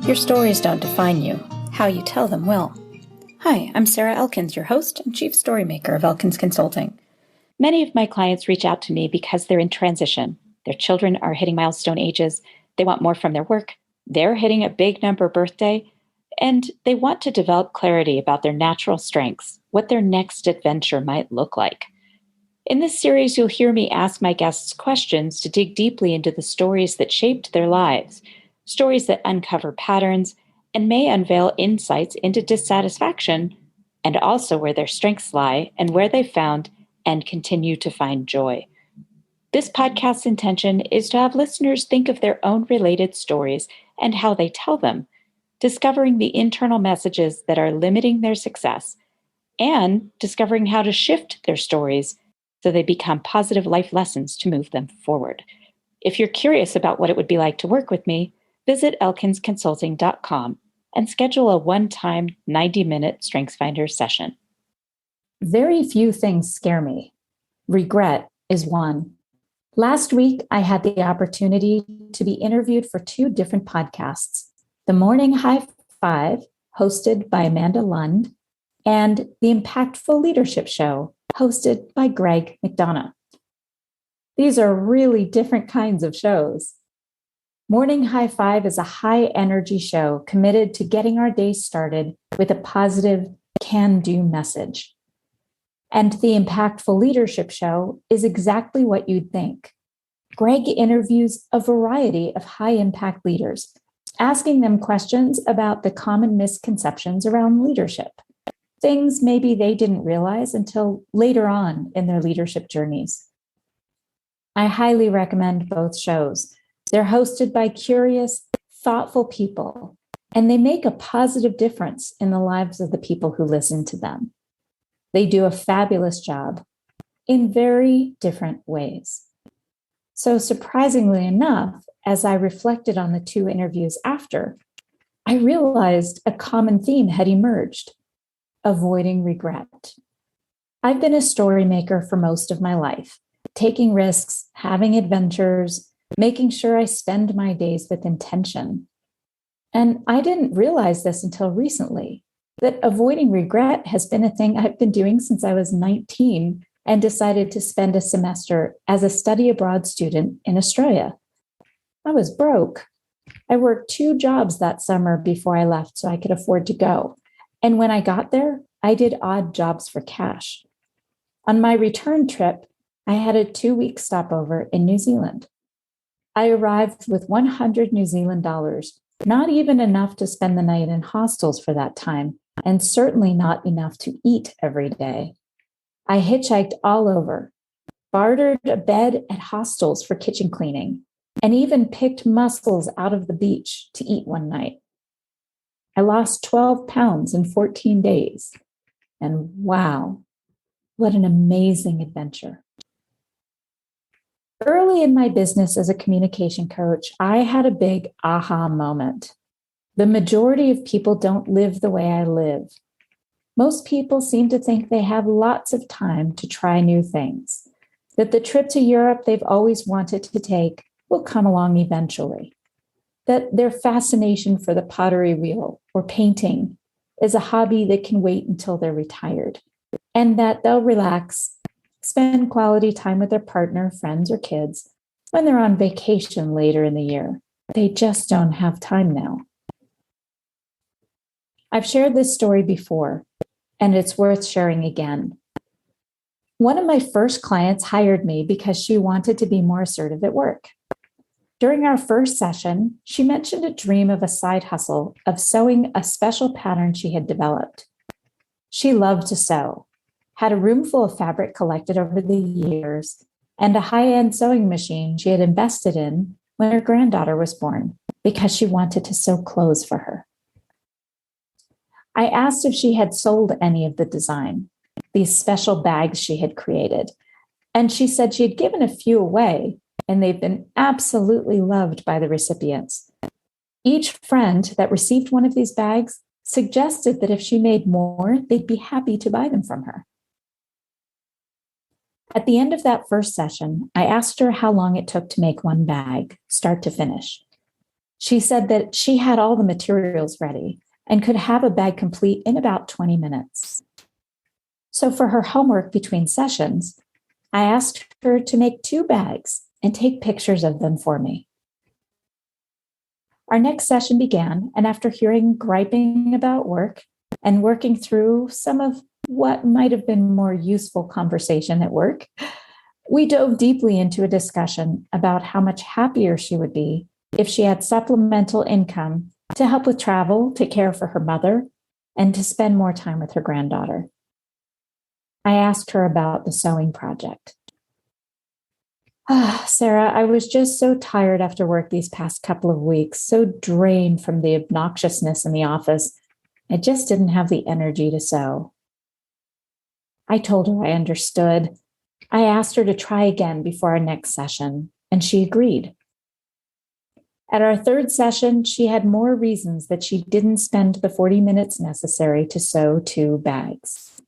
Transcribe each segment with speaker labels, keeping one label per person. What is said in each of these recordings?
Speaker 1: Your stories don't define you. How you tell them will. Hi, I'm Sarah Elkins, your host and chief storymaker of Elkins Consulting. Many of my clients reach out to me because they're in transition. Their children are hitting milestone ages. They want more from their work. They're hitting a big number birthday. And they want to develop clarity about their natural strengths, what their next adventure might look like. In this series, you'll hear me ask my guests questions to dig deeply into the stories that shaped their lives, stories that uncover patterns and may unveil insights into dissatisfaction, and also where their strengths lie and where they found and continue to find joy. This podcast's intention is to have listeners think of their own related stories and how they tell them, discovering the internal messages that are limiting their success, and discovering how to shift their stories so they become positive life lessons to move them forward. If you're curious about what it would be like to work with me, visit elkinsconsulting.com and schedule a one-time 90-minute StrengthsFinder session. Very few things scare me. Regret is one. Last week, I had the opportunity to be interviewed for two different podcasts, The Morning High Five, hosted by Amanda Lund, and The Impactful Leadership Show, hosted by Greg McDonough. These are really different kinds of shows. Morning High Five is a high-energy show committed to getting our day started with a positive, can-do message. And The Impactful Leadership Show is exactly what you'd think. Greg interviews a variety of high-impact leaders, asking them questions about the common misconceptions around leadership, things maybe they didn't realize until later on in their leadership journeys. I highly recommend both shows. They're hosted by curious, thoughtful people, and they make a positive difference in the lives of the people who listen to them. They do a fabulous job in very different ways. So surprisingly enough, as I reflected on the two interviews after, I realized a common theme had emerged: avoiding regret. I've been a story maker for most of my life, taking risks, having adventures, making sure I spend my days with intention. And I didn't realize this until recently, that avoiding regret has been a thing I've been doing since I was 19 and decided to spend a semester as a study abroad student in Australia. I was broke. I worked 2 jobs that summer before I left so I could afford to go. And when I got there, I did odd jobs for cash. On my return trip, I had a 2-week stopover in New Zealand. I arrived with 100 New Zealand dollars, not even enough to spend the night in hostels for that time, and certainly not enough to eat every day. I hitchhiked all over, bartered a bed at hostels for kitchen cleaning, and even picked mussels out of the beach to eat one night. I lost 12 pounds in 14 days, and wow, what an amazing adventure. Early in my business as a communication coach, I had a big aha moment. The majority of people don't live the way I live. Most people seem to think they have lots of time to try new things, that the trip to Europe they've always wanted to take will come along eventually, that their fascination for the pottery wheel or painting is a hobby that can wait until they're retired, and that they'll relax, spend quality time with their partner, friends, or kids when they're on vacation later in the year. They just don't have time now. I've shared this story before, and it's worth sharing again. One of my first clients hired me because she wanted to be more assertive at work. During our first session, she mentioned a dream of a side hustle of sewing a special pattern she had developed. She loved to sew, had a room full of fabric collected over the years, and a high-end sewing machine she had invested in when her granddaughter was born because she wanted to sew clothes for her. I asked if she had sold any of the design, these special bags she had created, and she said she had given a few away, and they've been absolutely loved by the recipients. Each friend that received one of these bags suggested that if she made more, they'd be happy to buy them from her. At the end of that first session, I asked her how long it took to make one bag, start to finish. She said that she had all the materials ready and could have a bag complete in about 20 minutes. So for her homework between sessions, I asked her to make 2 bags and take pictures of them for me. Our next session began, and after hearing griping about work and working through some of what might have been more useful conversation at work, we dove deeply into a discussion about how much happier she would be if she had supplemental income to help with travel, to care for her mother, and to spend more time with her granddaughter. I asked her about the sewing project. Sarah, I was just so tired after work these past couple of weeks, so drained from the obnoxiousness in the office. I just didn't have the energy to sew. I told her I understood. I asked her to try again before our next session, and she agreed. At our 3rd session, she had more reasons that she didn't spend the 40 minutes necessary to sew 2 bags.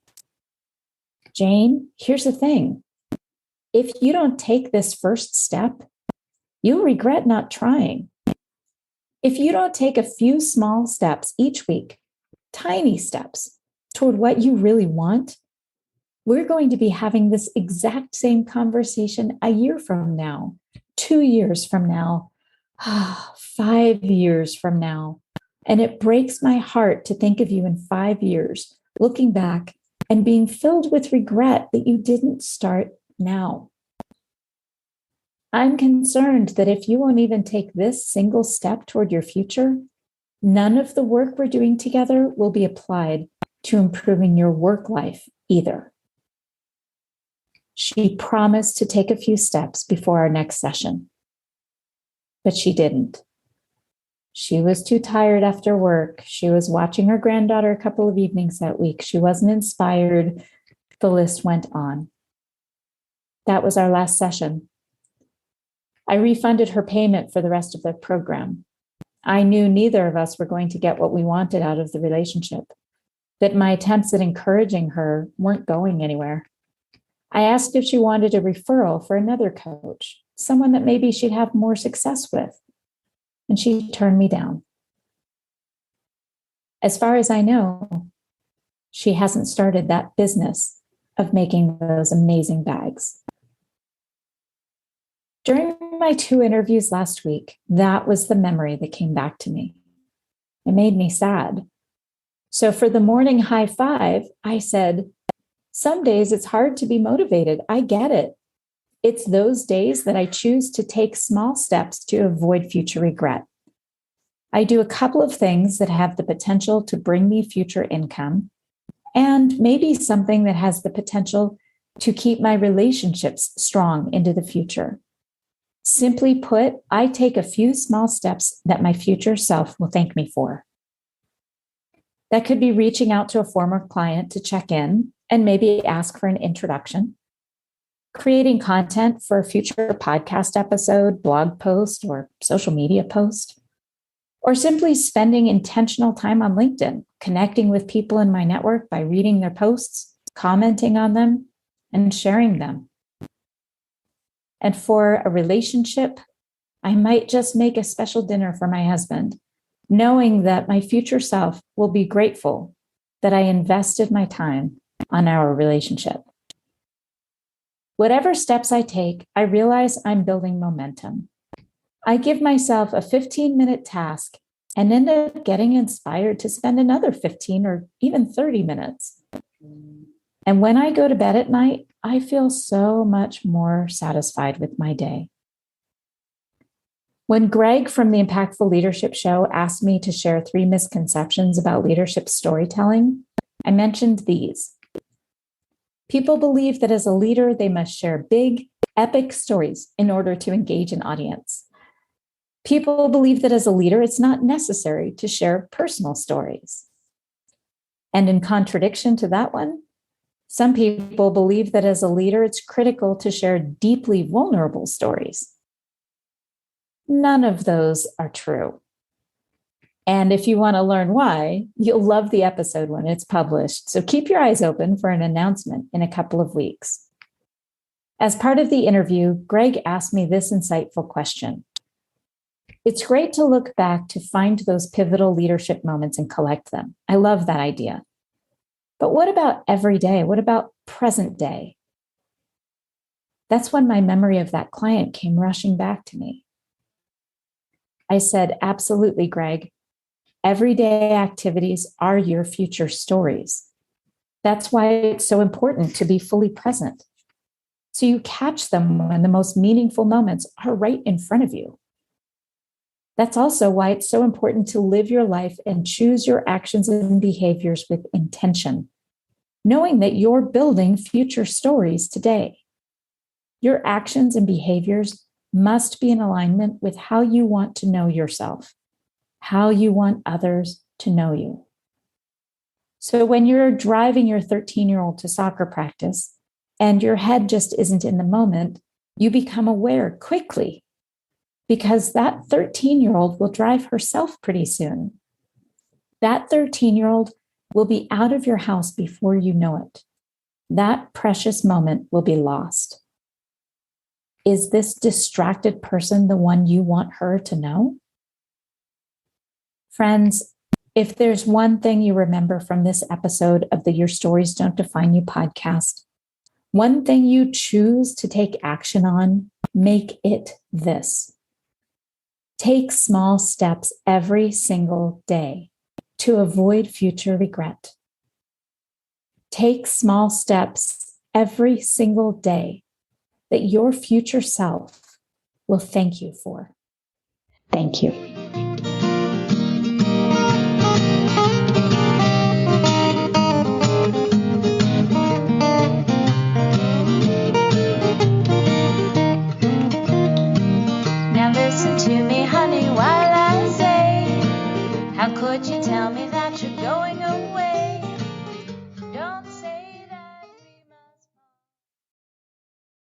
Speaker 1: Jane, here's the thing. If you don't take this first step, you'll regret not trying. If you don't take a few small steps each week, tiny steps toward what you really want, we're going to be having this exact same conversation a year from now, 2 years from now, 5 years from now. And it breaks my heart to think of you in 5 years, looking back and being filled with regret that you didn't start now. I'm concerned that if you won't even take this single step toward your future, none of the work we're doing together will be applied to improving your work life either. She promised to take a few steps before our next session, but she didn't. She was too tired after work. She was watching her granddaughter a couple of evenings that week. She wasn't inspired. The list went on. That was our last session. I refunded her payment for the rest of the program. I knew neither of us were going to get what we wanted out of the relationship, that my attempts at encouraging her weren't going anywhere. I asked if she wanted a referral for another coach, someone that maybe she'd have more success with, and she turned me down. As far as I know, she hasn't started that business of making those amazing bags. During my 2 interviews last week, that was the memory that came back to me. It made me sad. So for the morning high five, I said, some days it's hard to be motivated. I get it. It's those days that I choose to take small steps to avoid future regret. I do a couple of things that have the potential to bring me future income, and maybe something that has the potential to keep my relationships strong into the future. Simply put, I take a few small steps that my future self will thank me for. That could be reaching out to a former client to check in and maybe ask for an introduction, creating content for a future podcast episode, blog post, or social media post, or simply spending intentional time on LinkedIn, connecting with people in my network by reading their posts, commenting on them, and sharing them. And for a relationship, I might just make a special dinner for my husband, knowing that my future self will be grateful that I invested my time on our relationship. Whatever steps I take, I realize I'm building momentum. I give myself a 15-minute task and end up getting inspired to spend another 15 or even 30 minutes. And when I go to bed at night, I feel so much more satisfied with my day. When Greg from the Impactful Leadership Show asked me to share 3 misconceptions about leadership storytelling, I mentioned these. People believe that as a leader, they must share big, epic stories in order to engage an audience. People believe that as a leader, it's not necessary to share personal stories. And in contradiction to that one, some people believe that as a leader, it's critical to share deeply vulnerable stories. None of those are true. And if you want to learn why, you'll love the episode when it's published. So keep your eyes open for an announcement in a couple of weeks. As part of the interview, Greg asked me this insightful question. It's great to look back to find those pivotal leadership moments and collect them. I love that idea. But what about every day? What about present day? That's when my memory of that client came rushing back to me. I said, absolutely, Greg. Everyday activities are your future stories. That's why it's so important to be fully present. So you catch them when the most meaningful moments are right in front of you. That's also why it's so important to live your life and choose your actions and behaviors with intention, knowing that you're building future stories today. Your actions and behaviors must be in alignment with how you want to know yourself, how you want others to know you. So when you're driving your 13-year-old to soccer practice and your head just isn't in the moment, you become aware quickly because that 13-year-old will drive herself pretty soon. That 13-year-old will be out of your house before you know it. That precious moment will be lost. Is this distracted person the one you want her to know? Friends, if there's one thing you remember from this episode of the Your Stories Don't Define You podcast, one thing you choose to take action on, make it this. Take small steps every single day to avoid future regret. Take small steps every single day that your future self will thank you for. Thank you.